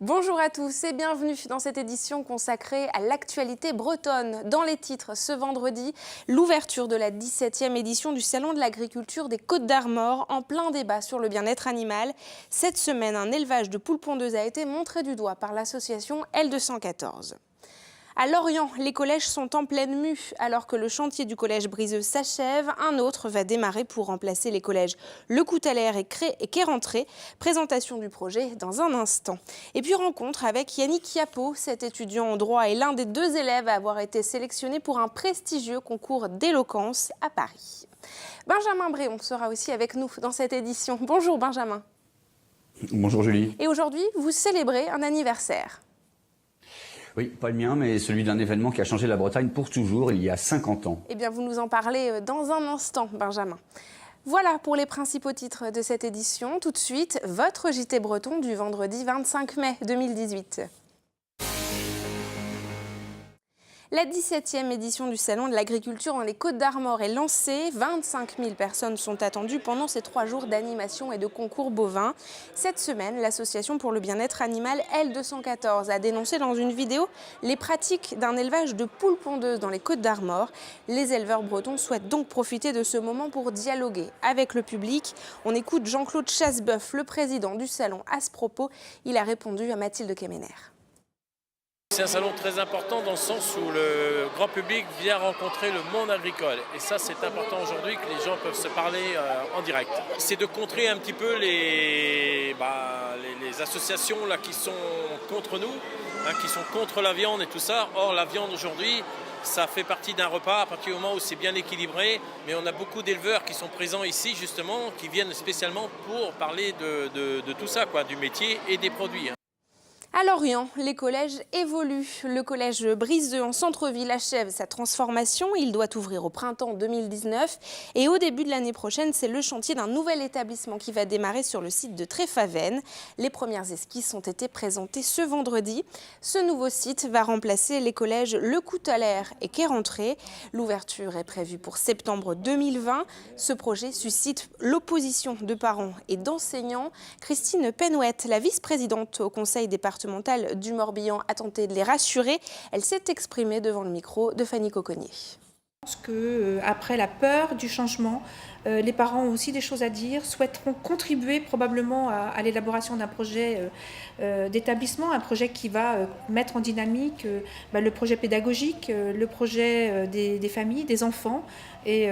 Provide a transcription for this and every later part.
Bonjour à tous et bienvenue dans cette édition consacrée à l'actualité bretonne. Dans les titres, ce vendredi, l'ouverture de la 17e édition du Salon de l'agriculture des Côtes-d'Armor en plein débat sur le bien-être animal. Cette semaine, un élevage de poules pondeuses a été montré du doigt par l'association L214. À Lorient, les collèges sont en pleine mue. Alors que le chantier du collège Briseux s'achève, un autre va démarrer pour remplacer les collèges Le Coutalaire et Quai-Rentré. Présentation du projet dans un instant. Et puis rencontre avec Yannick Yapo. Cet étudiant en droit est l'un des 2 élèves à avoir été sélectionné pour un prestigieux concours d'éloquence à Paris. Benjamin Bréon sera aussi avec nous dans cette édition. Bonjour Benjamin. Bonjour Julie. Et aujourd'hui, vous célébrez un anniversaire. Oui, pas le mien, mais celui d'un événement qui a changé la Bretagne pour toujours, il y a 50 ans. Eh bien, vous nous en parlez dans un instant, Benjamin. Voilà pour les principaux titres de cette édition. Tout de suite, votre JT breton du vendredi 25 mai 2018. La 17e édition du Salon de l'agriculture dans les Côtes-d'Armor est lancée. 25 000 personnes sont attendues pendant ces 3 jours d'animation et de concours bovins. Cette semaine, l'association pour le bien-être animal L214 a dénoncé dans une vidéo les pratiques d'un élevage de poules pondeuses dans les Côtes-d'Armor. Les éleveurs bretons souhaitent donc profiter de ce moment pour dialoguer avec le public. On écoute Jean-Claude Chassebeuf, le président du salon, à ce propos. Il a répondu à Mathilde Kemener. C'est un salon très important dans le sens où le grand public vient rencontrer le monde agricole. Et ça, c'est important aujourd'hui que les gens peuvent se parler en direct. C'est de contrer un petit peu les associations là, qui sont contre nous, qui sont contre la viande et tout ça. Or, la viande aujourd'hui, ça fait partie d'un repas à partir du moment où c'est bien équilibré. Mais on a beaucoup d'éleveurs qui sont présents ici, justement, qui viennent spécialement pour parler de tout ça, quoi, du métier et des produits. À Lorient, les collèges évoluent. Le collège Briseux en centre-ville achève sa transformation. Il doit ouvrir au printemps 2019. Et au début de l'année prochaine, c'est le chantier d'un nouvel établissement qui va démarrer sur le site de Tréfavennes. Les premières esquisses ont été présentées ce vendredi. Ce nouveau site va remplacer les collèges Le Coutalaire et Quai-Rentré. L'ouverture est prévue pour septembre 2020. Ce projet suscite l'opposition de parents et d'enseignants. Christine Penouette, la vice-présidente au conseil départemental du Morbihan, a tenté de les rassurer. Elle s'est exprimée devant le micro de Fanny Coconnier. Je pense qu'après la peur du changement, les parents ont aussi des choses à dire, souhaiteront contribuer probablement à l'élaboration d'un projet d'établissement, un projet qui va mettre en dynamique le projet pédagogique, le projet des familles, des enfants. Et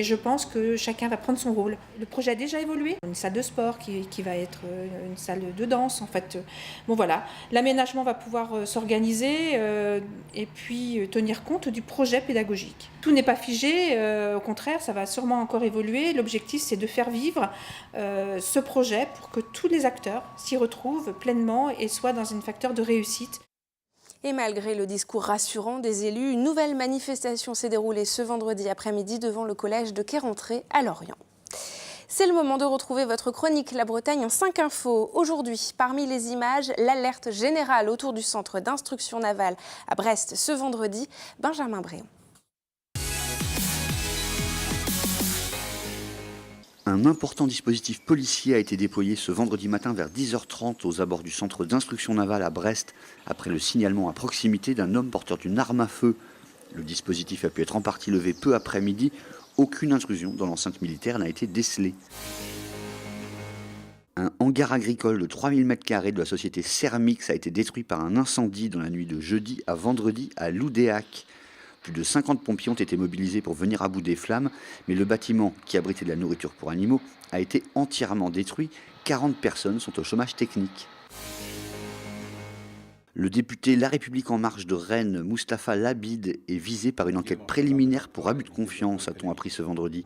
je pense que chacun va prendre son rôle. Le projet a déjà évolué. Une salle de sport qui va être une salle de danse. En fait, bon voilà, l'aménagement va pouvoir s'organiser et puis tenir compte du projet pédagogique. Tout n'est pas figé, au contraire, ça va sûrement encore évoluer. L'objectif, c'est de faire vivre ce projet pour que tous les acteurs s'y retrouvent pleinement et soient dans un facteur de réussite. Et malgré le discours rassurant des élus, une nouvelle manifestation s'est déroulée ce vendredi après-midi devant le collège de Quai-Rentré à Lorient. C'est le moment de retrouver votre chronique La Bretagne en 5 infos. Aujourd'hui, parmi les images, l'alerte générale autour du centre d'instruction navale à Brest ce vendredi. Benjamin Bréon. Un important dispositif policier a été déployé ce vendredi matin vers 10h30 aux abords du centre d'instruction navale à Brest, après le signalement à proximité d'un homme porteur d'une arme à feu. Le dispositif a pu être en partie levé peu après midi. Aucune intrusion dans l'enceinte militaire n'a été décelée. Un hangar agricole de 3000 m² de la société Cermix a été détruit par un incendie dans la nuit de jeudi à vendredi à Loudéac. Plus de 50 pompiers ont été mobilisés pour venir à bout des flammes, mais le bâtiment, qui abritait de la nourriture pour animaux, a été entièrement détruit. 40 personnes sont au chômage technique. Le député La République En Marche de Rennes, Moustapha Labid, est visé par une enquête préliminaire pour abus de confiance, a-t-on appris ce vendredi.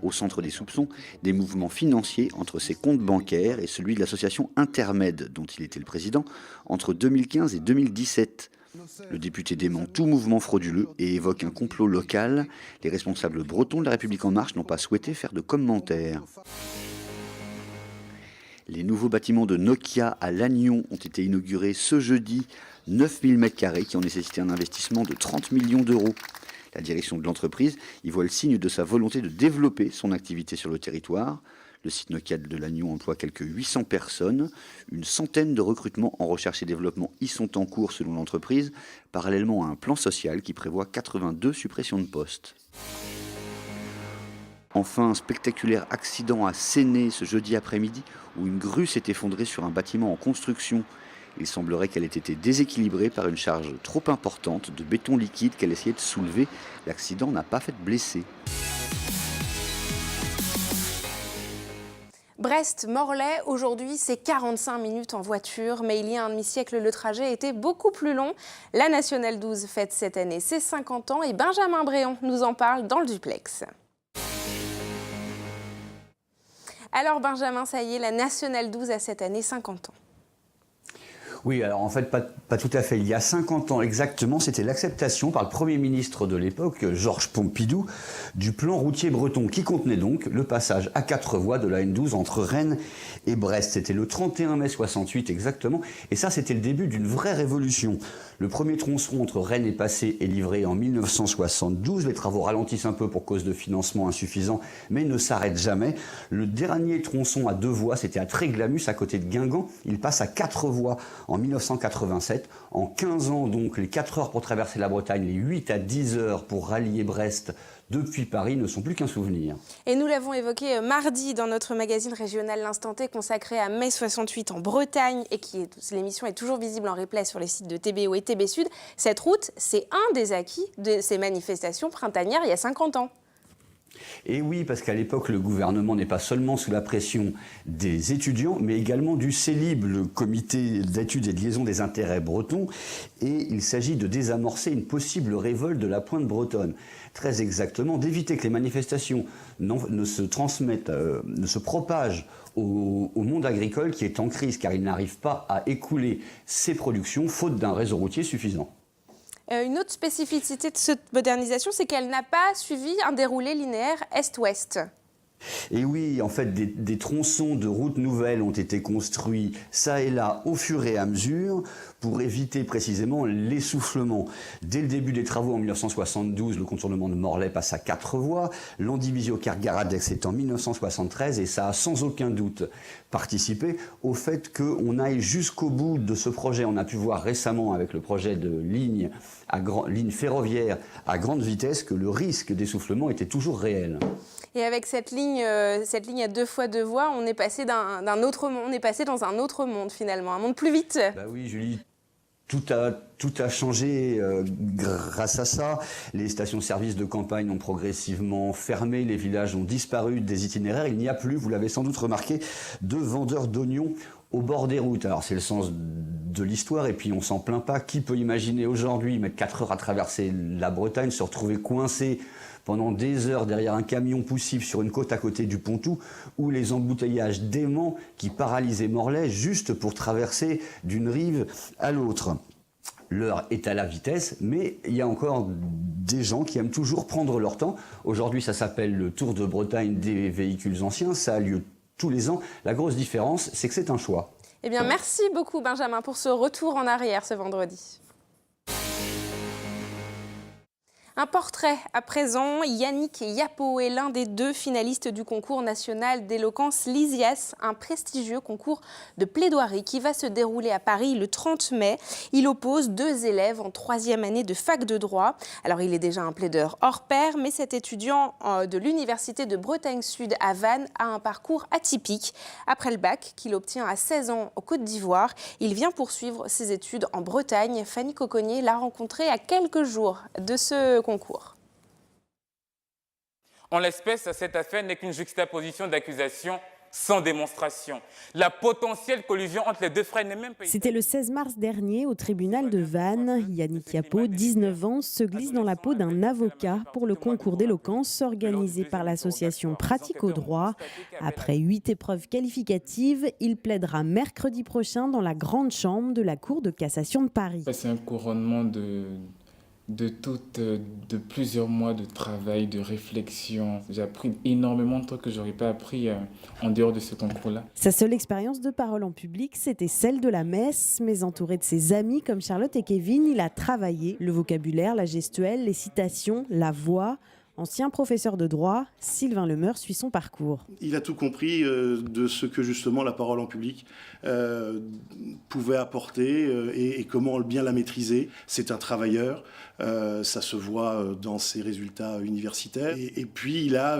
Au centre des soupçons, des mouvements financiers entre ses comptes bancaires et celui de l'association Intermed, dont il était le président, entre 2015 et 2017. Le député dément tout mouvement frauduleux et évoque un complot local. Les responsables bretons de La République En Marche n'ont pas souhaité faire de commentaires. Les nouveaux bâtiments de Nokia à Lannion ont été inaugurés ce jeudi. 9000 m² qui ont nécessité un investissement de 30 millions d'euros. La direction de l'entreprise y voit le signe de sa volonté de développer son activité sur le territoire. Le site Nokia de Lannion emploie quelques 800 personnes. Une centaine de recrutements en recherche et développement y sont en cours selon l'entreprise, parallèlement à un plan social qui prévoit 82 suppressions de postes. Enfin, un spectaculaire accident à Séné ce jeudi après-midi où une grue s'est effondrée sur un bâtiment en construction. Il semblerait qu'elle ait été déséquilibrée par une charge trop importante de béton liquide qu'elle essayait de soulever. L'accident n'a pas fait de blessés. Brest-Morlaix, aujourd'hui, c'est 45 minutes en voiture, mais il y a un demi-siècle, le trajet était beaucoup plus long. La Nationale 12 fête cette année ses 50 ans et Benjamin Bréon nous en parle dans le duplex. Alors Benjamin, ça y est, la Nationale 12 a cette année 50 ans. Oui, alors en fait, pas tout à fait. Il y a 50 ans exactement, c'était l'acceptation par le Premier ministre de l'époque, Georges Pompidou, du plan routier breton, qui contenait donc le passage à 4 voies de la N12 entre Rennes et Brest. C'était le 31 mai 68 exactement, et ça c'était le début d'une vraie révolution. Le premier tronçon entre Rennes et Passé est livré en 1972. Les travaux ralentissent un peu pour cause de financement insuffisant, mais ne s'arrêtent jamais. Le dernier tronçon à 2 voies, c'était à Tréglamus, à côté de Guingamp. Il passe à 4 voies en 1987. En 15 ans, donc, les 4 heures pour traverser la Bretagne, les 8 à 10 heures pour rallier Brest depuis Paris ne sont plus qu'un souvenir. Et nous l'avons évoqué mardi dans notre magazine régional L'Instant T consacré à mai 68 en Bretagne et l'émission est toujours visible en replay sur les sites de TBO et TB Sud. Cette route, c'est un des acquis de ces manifestations printanières il y a 50 ans. Et oui, parce qu'à l'époque, le gouvernement n'est pas seulement sous la pression des étudiants, mais également du CELIB, le comité d'études et de liaison des intérêts bretons, et il s'agit de désamorcer une possible révolte de la pointe bretonne. Très exactement, d'éviter que les manifestations ne se transmettent, ne se propagent au monde agricole qui est en crise, car il n'arrive pas à écouler ses productions, faute d'un réseau routier suffisant. Une autre spécificité de cette modernisation, c'est qu'elle n'a pas suivi un déroulé linéaire est-ouest. Et oui, en fait, des tronçons de routes nouvelles ont été construits ça et là au fur et à mesure pour éviter précisément l'essoufflement. Dès le début des travaux en 1972, le contournement de Morlaix passe à 4 voies. Landivisiau-Kergaradex est en 1973 et ça a sans aucun doute participé au fait qu'on aille jusqu'au bout de ce projet. On a pu voir récemment avec le projet de ligne ferroviaire à grande vitesse que le risque d'essoufflement était toujours réel. Et avec cette ligne à 2 fois 2 voies, on est passé d'un autre monde, on est passé dans un autre monde finalement, un monde plus vite. Bah oui, Julie. Tout a changé grâce à ça. Les stations-service de campagne ont progressivement fermé, les villages ont disparu des itinéraires. Il n'y a plus, vous l'avez sans doute remarqué, de vendeurs d'oignons au bord des routes. Alors c'est le sens de l'histoire et puis on s'en plaint pas. Qui peut imaginer aujourd'hui mettre 4 heures à traverser la Bretagne, se retrouver coincé pendant des heures derrière un camion poussif sur une côte à côté du Pontou, ou les embouteillages déments qui paralysaient Morlaix juste pour traverser d'une rive à l'autre. L'heure est à la vitesse, mais il y a encore des gens qui aiment toujours prendre leur temps. Aujourd'hui, ça s'appelle le Tour de Bretagne des véhicules anciens. Ça a lieu tous les ans. La grosse différence, c'est que c'est un choix. Eh bien, merci beaucoup Benjamin pour ce retour en arrière ce vendredi. Un portrait à présent, Yannick Yapo est l'un des 2 finalistes du concours national d'éloquence Lysias, un prestigieux concours de plaidoirie qui va se dérouler à Paris le 30 mai. Il oppose 2 élèves en 3e année de fac de droit. Alors il est déjà un plaideur hors pair, mais cet étudiant de l'Université de Bretagne Sud à Vannes a un parcours atypique. Après le bac qu'il obtient à 16 ans au Côte d'Ivoire, il vient poursuivre ses études en Bretagne. Fanny Coconnier l'a rencontré à quelques jours de ce concours. En l'espèce, cette affaire n'est qu'une juxtaposition d'accusations sans démonstration. La potentielle collusion entre les 2 frères n'est même pas... C'était le 16 mars dernier au tribunal de Vannes. Yannick Yapo, 19 ans, se glisse dans la peau d'un avocat pour le concours d'éloquence organisé par l'association Pratique au droit. Après 8 épreuves qualificatives, il plaidera mercredi prochain dans la grande chambre de la Cour de cassation de Paris. C'est un couronnement de plusieurs mois de travail, de réflexion. J'ai appris énormément de trucs que je n'aurais pas appris en dehors de ce concours-là. Sa seule expérience de parole en public, c'était celle de la messe. Mais entouré de ses amis comme Charlotte et Kevin, il a travaillé le vocabulaire, la gestuelle, les citations, la voix. Ancien professeur de droit, Sylvain Lemeur suit son parcours. Il a tout compris de ce que justement la parole en public pouvait apporter et comment bien la maîtriser. C'est un travailleur, ça se voit dans ses résultats universitaires. Et puis il a,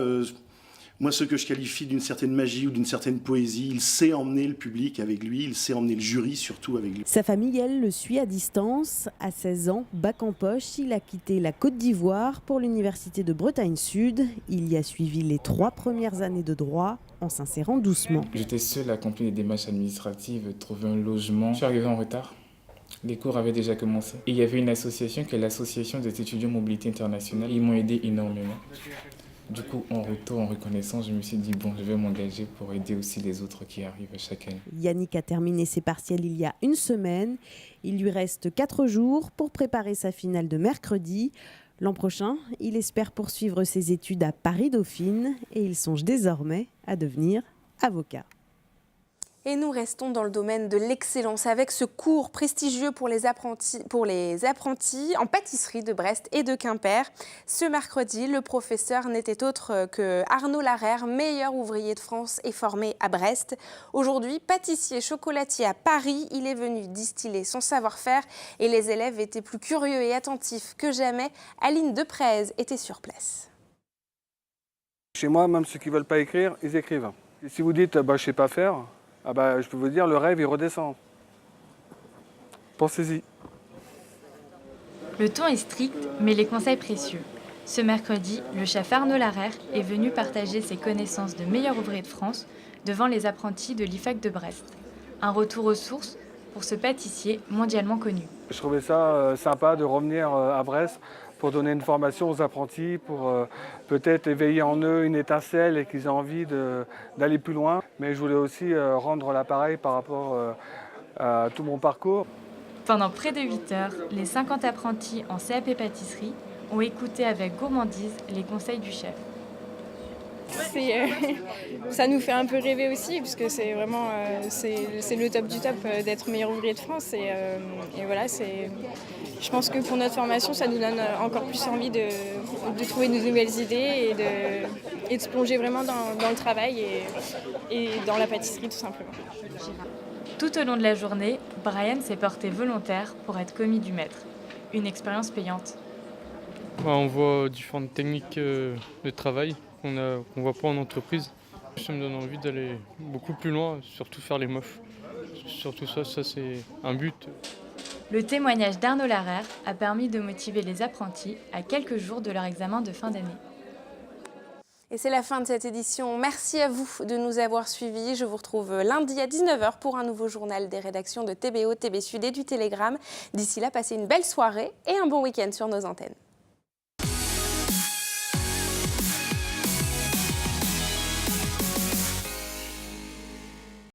moi, ce que je qualifie d'une certaine magie ou d'une certaine poésie, il sait emmener le public avec lui, il sait emmener le jury surtout avec lui. Sa famille, elle, le suit à distance. À 16 ans, bac en poche, il a quitté la Côte d'Ivoire pour l'université de Bretagne Sud. Il y a suivi les 3 premières années de droit en s'insérant doucement. J'étais seul à accomplir les démarches administratives, trouver un logement. Je suis arrivé en retard. Les cours avaient déjà commencé. Et il y avait une association qui est l'association des étudiants mobilité internationale. Ils m'ont aidé énormément. Du coup, en retour, en reconnaissance, je me suis dit, bon, je vais m'engager pour aider aussi les autres qui arrivent chaque année. Yannick a terminé ses partiels il y a une semaine. Il lui reste 4 jours pour préparer sa finale de mercredi. L'an prochain, il espère poursuivre ses études à Paris-Dauphine et il songe désormais à devenir avocat. Et nous restons dans le domaine de l'excellence avec ce cours prestigieux pour les apprentis en pâtisserie de Brest et de Quimper. Ce mercredi, le professeur n'était autre que Arnaud Larère, meilleur ouvrier de France et formé à Brest. Aujourd'hui, pâtissier chocolatier à Paris, il est venu distiller son savoir-faire et les élèves étaient plus curieux et attentifs que jamais. Aline Deprez était sur place. Chez moi, même ceux qui ne veulent pas écrire, ils écrivent. Et si vous dites je ne sais pas faire, je peux vous dire, le rêve, il redescend. Pensez-y. Le ton est strict, mais les conseils précieux. Ce mercredi, le chef Arnaud Larère est venu partager ses connaissances de meilleur ouvrier de France devant les apprentis de l'IFAC de Brest. Un retour aux sources pour ce pâtissier mondialement connu. Je trouvais ça sympa de revenir à Brest pour donner une formation aux apprentis, pour peut-être éveiller en eux une étincelle et qu'ils aient envie d'aller plus loin. Mais je voulais aussi rendre l'appareil par rapport à tout mon parcours. Pendant près de 8 heures, les 50 apprentis en CAP pâtisserie ont écouté avec gourmandise les conseils du chef. Ça nous fait un peu rêver aussi, parce que c'est vraiment c'est le top du top d'être meilleur ouvrier de France. Et voilà, je pense que pour notre formation, ça nous donne encore plus envie de trouver de nouvelles idées et de se plonger vraiment dans le travail et dans la pâtisserie tout simplement. Tout au long de la journée, Brian s'est porté volontaire pour être commis du maître. Une expérience payante. On voit différentes techniques de travail qu'on ne voit pas en entreprise. Ça me donne envie d'aller beaucoup plus loin, surtout faire les mofs. Surtout ça c'est un but. Le témoignage d'Arnaud Larère a permis de motiver les apprentis à quelques jours de leur examen de fin d'année. Et c'est la fin de cette édition. Merci à vous de nous avoir suivis. Je vous retrouve lundi à 19h pour un nouveau journal des rédactions de TBO, TB Sud et du Télégramme. D'ici là, passez une belle soirée et un bon week-end sur nos antennes.